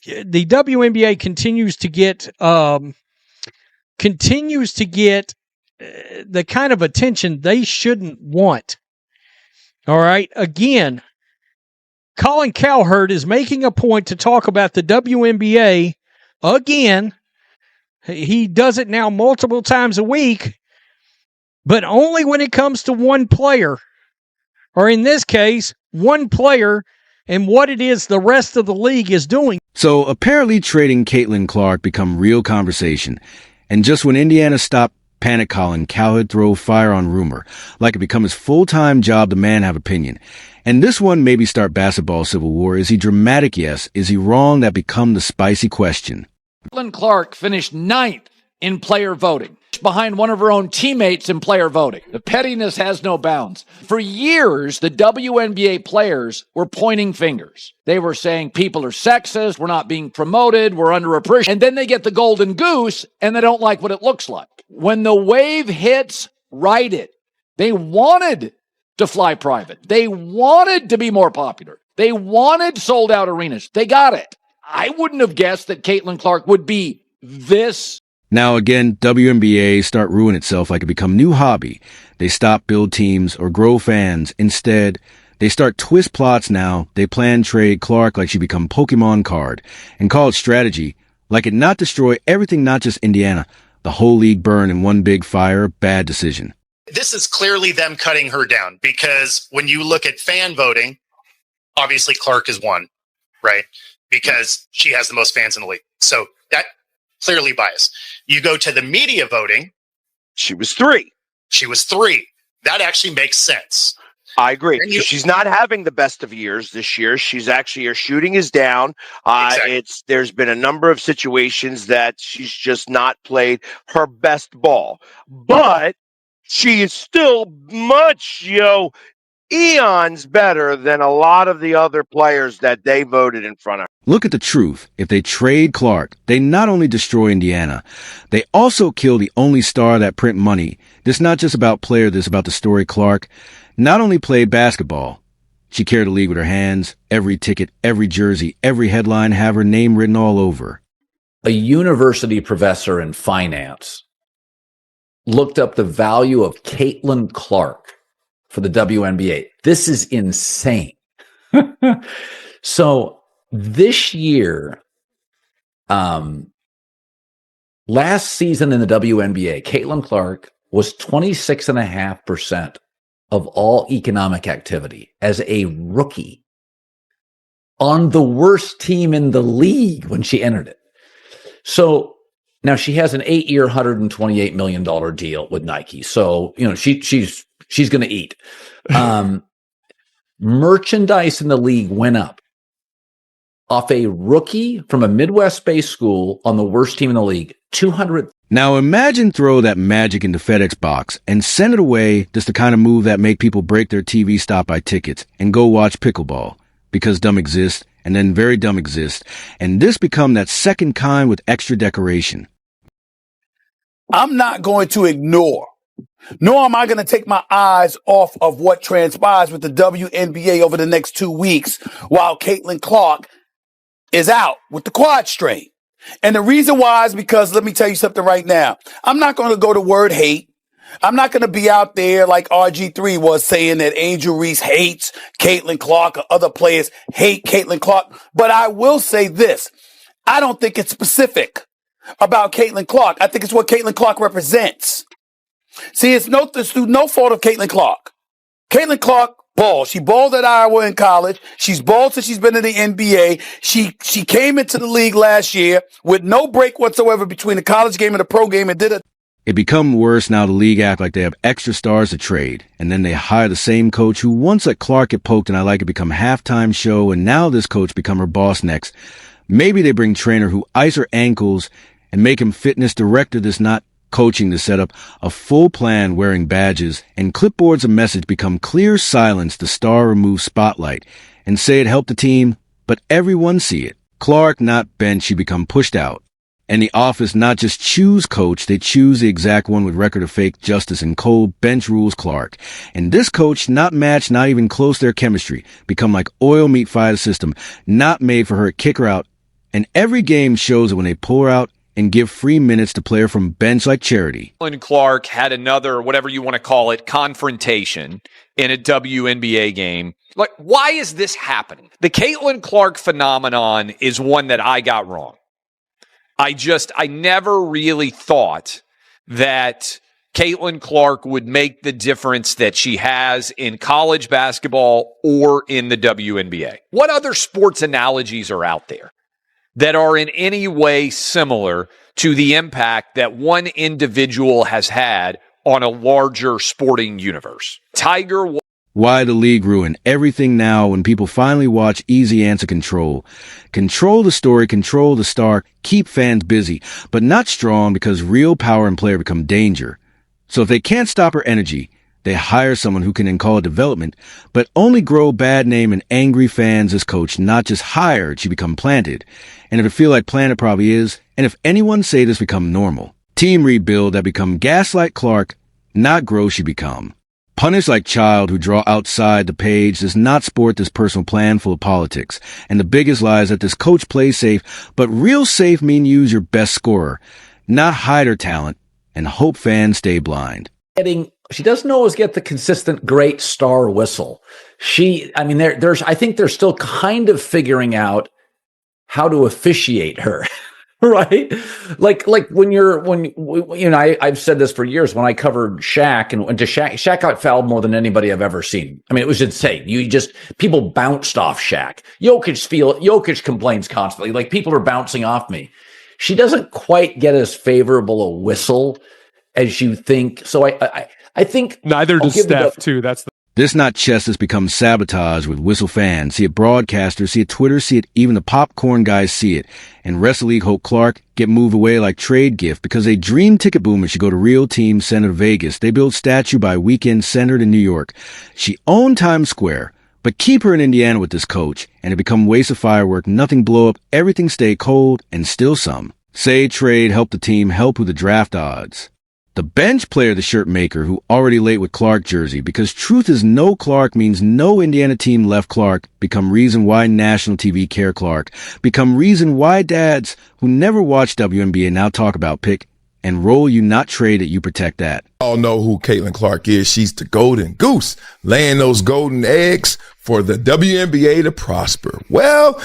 the WNBA continues to get the kind of attention they shouldn't want. All right. Again, Colin Cowherd is making a point to talk about the WNBA again. He does it now multiple times a week, but only when it comes to one player, or in this case, one player and what it is the rest of the league is doing. So apparently trading Caitlin Clark become real conversation. And just when Indiana stopped panic calling, Cowherd throw fire on rumor, like it become his full-time job to man have opinion. And this one maybe start basketball civil war. Is he dramatic? Yes. Is he wrong? That become the spicy question. Caitlin Clark finished 9th in player voting, behind one of her own teammates in player voting. The pettiness has no bounds. For years, the WNBA players were pointing fingers. They were saying people are sexist, we're not being promoted, we're underappreciated. And then they get the golden goose and they don't like what it looks like. When the wave hits, ride it. They wanted to fly private. They wanted to be more popular. They wanted sold out arenas. They got it. I wouldn't have guessed that Caitlin Clark would be this. Now again, WNBA start ruin itself like it become new hobby. They stop build teams or grow fans. Instead, they start twist plots now. They plan trade Clark like she become Pokemon card and call it strategy, like it not destroy everything, not just Indiana. The whole league burn in one big fire. Bad decision. This is clearly them cutting her down because when you look at fan voting, obviously Clark is one, right? Because she has the most fans in the league. So that clearly biased. You go to the media voting. She was 3. She was 3. That actually makes sense. I agree. She's not having the best of years this year. She's actually, her shooting is down. Exactly. There's been a number of situations that she's just not played her best ball, but she is still much, eons better than a lot of the other players that they voted in front of. Look at the truth. If they trade Clark, they not only destroy Indiana, they also kill the only star that print money. This not just about player, this about the story. Clark not only played basketball, she carried the league with her hands. Every ticket, every jersey, every headline have her name written all over. A university professor in finance looked up the value of Caitlin Clark for the WNBA. This is insane. So this year, last season in the WNBA, Caitlin Clark was 26.5% of all economic activity as a rookie on the worst team in the league when she entered it. So now she has an 8-year, $128 million deal with Nike. So, she's going to eat. Merchandise in the league went up off a rookie from a Midwest-based school on the worst team in the league, 200. Now imagine throw that magic into FedEx box and send it away. That's the kind of move that make people break their TV, stop by tickets, and go watch pickleball. Because dumb exists, and then very dumb exists. And this become that second kind with extra decoration. I'm not going to ignore, nor am I going to take my eyes off of what transpires with the WNBA over the next 2 weeks while Caitlin Clark is out with the quad strain. And the reason why is because, let me tell you something right now. I'm not going to go to word hate. I'm not going to be out there like RG3 was saying that Angel Reese hates Caitlin Clark or other players hate Caitlin Clark. But I will say this. I don't think it's specific about Caitlin Clark. I think it's what Caitlin Clark represents. See, it's no fault of Caitlin Clark. Caitlin Clark balls. She balled at Iowa in college. She's balled since she's been in the NBA. She came into the league last year with no break whatsoever between the college game and the pro game and did it. It become worse now. The league act like they have extra stars to trade. And then they hire the same coach who once let Clark get poked and I like it become halftime show. And now this coach become her boss next. Maybe they bring trainer who ice her ankles and make him fitness director. This not coaching to set up a full plan wearing badges and clipboards. A message become clear silence. The star remove spotlight and say it helped the team, but everyone see it. Clark not bench. She become pushed out. And the office not just choose coach, they choose the exact one with record of fake justice and cold bench rules. Clark. And this coach not match, not even close their chemistry. Become like oil meat fire system, not made for her, kick her out. And every game shows it when they pull her out and give free minutes to player from bench like charity. Colin Clark had another, whatever you want to call it, confrontation in a WNBA game. Like, why is this happening? The Caitlin Clark phenomenon is one that I got wrong. I never really thought that Caitlin Clark would make the difference that she has in college basketball or in the WNBA. What other sports analogies are out there that are in any way similar to the impact that one individual has had on a larger sporting universe? Why the league ruin everything now when people finally watch Easy Answer Control. Control the story, control the star, keep fans busy, but not strong because real power and player become danger. So if they can't stop her energy, they hire someone who can then call it development, but only grow bad name and angry fans as coach, not just hired, she become planted. And if it feel like planted probably is, and if anyone say this become normal. Team rebuild that become gaslight Clark, not grow she become. Punish like child who draw outside the page does not sport this personal plan full of politics. And the biggest lie is that this coach plays safe, but real safe mean use your best scorer, not hide her talent and hope fans stay blind. She doesn't always get the consistent great star whistle. I think they're still kind of figuring out how to officiate her. Right? Like I've said this for years when I covered Shaq and went to Shaq got fouled more than anybody I've ever seen. I mean, it was insane. People bounced off Shaq. Jokic complains constantly. Like, people are bouncing off me. She doesn't quite get as favorable a whistle as you think. So I think neither does Steph too. This not chess has become sabotage with whistle fans. See it broadcasters, see it Twitter, see it even the popcorn guys see it. And Wrestle League hope Clark get moved away like trade gift because they dream ticket boomers should go to real team center to Vegas. They build statue by weekend centered in New York. She owned Times Square, but keep her in Indiana with this coach and it become waste of firework, nothing blow up, everything stay cold and still some. Say trade, help the team, help with the draft odds. The bench player, the shirt maker, who already late with Clark jersey, because truth is no Clark means no Indiana team left Clark, become reason why national TV care Clark, become reason why dads who never watched WNBA now talk about pick and roll you not trade it, you protect that. All know who Caitlin Clark is. She's the golden goose, laying those golden eggs for the WNBA to prosper. Well,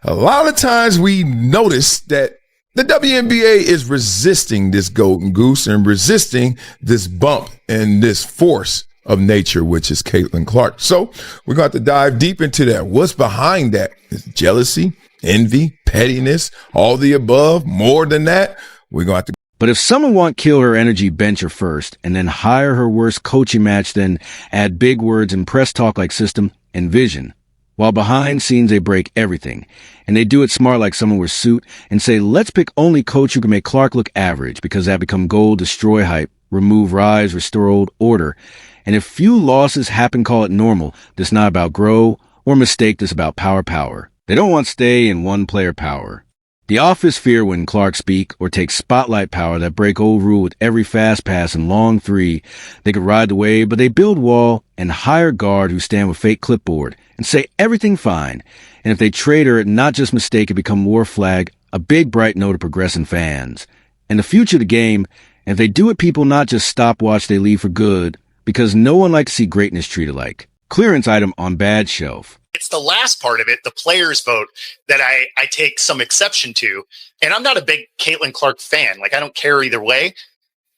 a lot of times we notice that the WNBA is resisting this golden goose and resisting this bump and this force of nature, which is Caitlin Clark. So we're going to have to dive deep into that. What's behind that? Is it jealousy, envy, pettiness, all the above, more than that? We're going to have to. But if someone want kill her energy, bench her first, and then hire her worst coaching match, then add big words and press talk like system and vision. While behind scenes, they break everything. And they do it smart like someone with suit and say, let's pick only coach who can make Clark look average because that become goal, destroy hype, remove rise, restore old order. And if few losses happen, call it normal. This not about grow or mistake. This about power. They don't want stay in one player power. The office fear when Clark speak or take spotlight power that break old rule with every fast pass and long three. They could ride the wave, but they build wall and hire guard who stand with fake clipboard and say everything fine. And if they trade her, not just mistake it become war flag, a big bright note of progressing fans. And the future of the game, and if they do it, people not just stopwatch, they leave for good because no one likes to see greatness treated like. Clearance item on bad shelf. It's the last part of it, the players vote, that I take some exception to. And I'm not a big Caitlin Clark fan. Like, I don't care either way,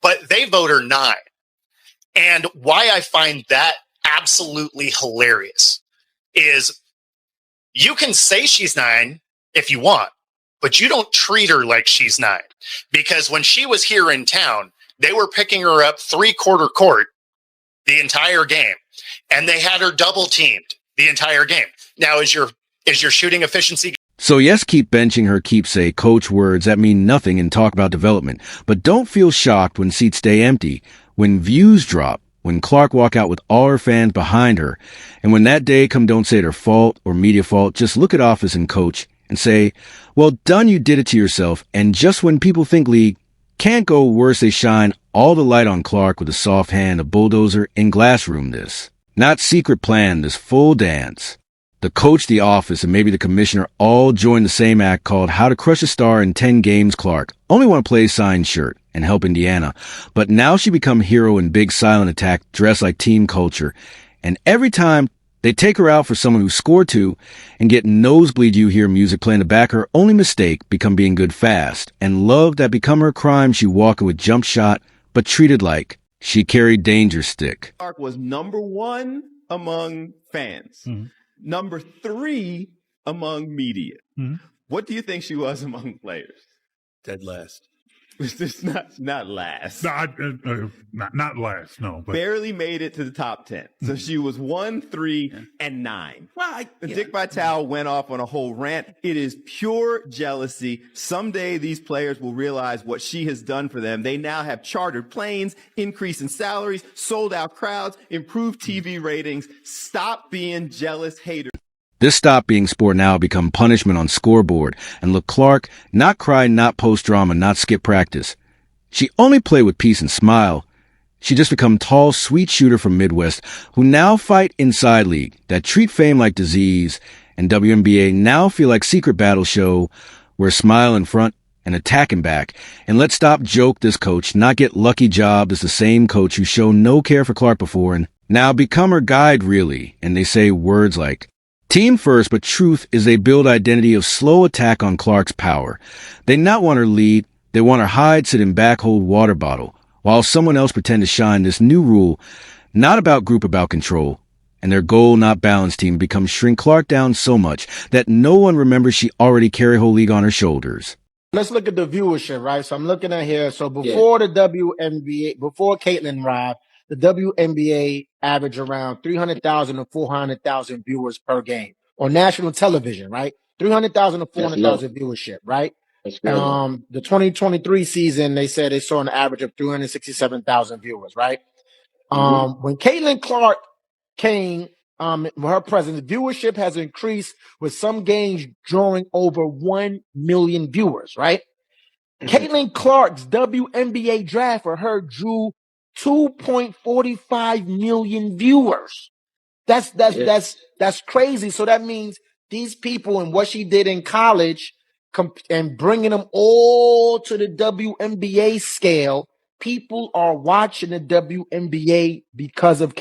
but they vote her 9. And why I find that absolutely hilarious is you can say she's 9 if you want, but you don't treat her like she's 9. Because when she was here in town, they were picking her up 3/4 court the entire game. And they had her double teamed the entire game. Now, is your shooting efficiency? So yes, keep benching her, keep say coach words that mean nothing and talk about development. But don't feel shocked when seats stay empty, when views drop, when Clark walk out with all her fans behind her. And when that day come, don't say it her fault or media fault. Just look at office and coach and say, well done, you did it to yourself. And just when people think league can't go worse, they shine all the light on Clark with a soft hand, a bulldozer in glass room this. Not secret plan, this full dance. The coach, the office, and maybe the commissioner all joined the same act called How to Crush a Star in 10 Games. Clark only want to play signed shirt and help Indiana. But now she become hero in big silent attack dressed like team culture. And every time they take her out for someone who scored 2 and get nosebleed, you hear music playing to back her only mistake become being good fast. And love that become her crime, she walking with jump shot, but treated like she carried danger stick. Clark was number 1 among fans. Number 3 among media. What do you think she was among players? Dead last. It's not last. No, not last, no. But Barely made it to the top 10. So she was 1, 3, and 9. Well, Dick Vitale went off on a whole rant. It is pure jealousy. Someday these players will realize what she has done for them. They now have chartered planes, increase in salaries, sold out crowds, improved TV ratings. Stop being jealous haters. This stop being sport now become punishment on scoreboard, and look, Clark, not cry, not post drama, not skip practice. She only play with peace and smile. She just become tall, sweet shooter from Midwest who now fight inside league that treat fame like disease, and WNBA now feel like secret battle show where smile in front and attack in back. And let's stop joke this coach, not get lucky job as the same coach who showed no care for Clark before and now become her guide really. And they say words like, team first, but truth is they build identity of slow attack on Clark's power. They not want her lead. They want her hide, sit in back, hold water bottle, while someone else pretend to shine. This new rule, not about group, about control. And their goal, not balance team, becomes shrink Clark down so much that no one remembers she already carried whole league on her shoulders. Let's look at the viewership, right? So I'm looking at here. So before the WNBA, before Caitlin arrived, the WNBA averaged around 300,000 to 400,000 viewers per game on national television, right? 300,000 to 400,000 viewership, right? The 2023 season, they said they saw an average of 367,000 viewers, right? When Caitlin Clark came, with her presence, viewership has increased with some games drawing over 1 million viewers, right? Caitlin Clark's WNBA draft for her drew 2.45 million viewers. That's crazy. So that means these people and what she did in college and bringing them all to the WNBA scale, people are watching the WNBA because of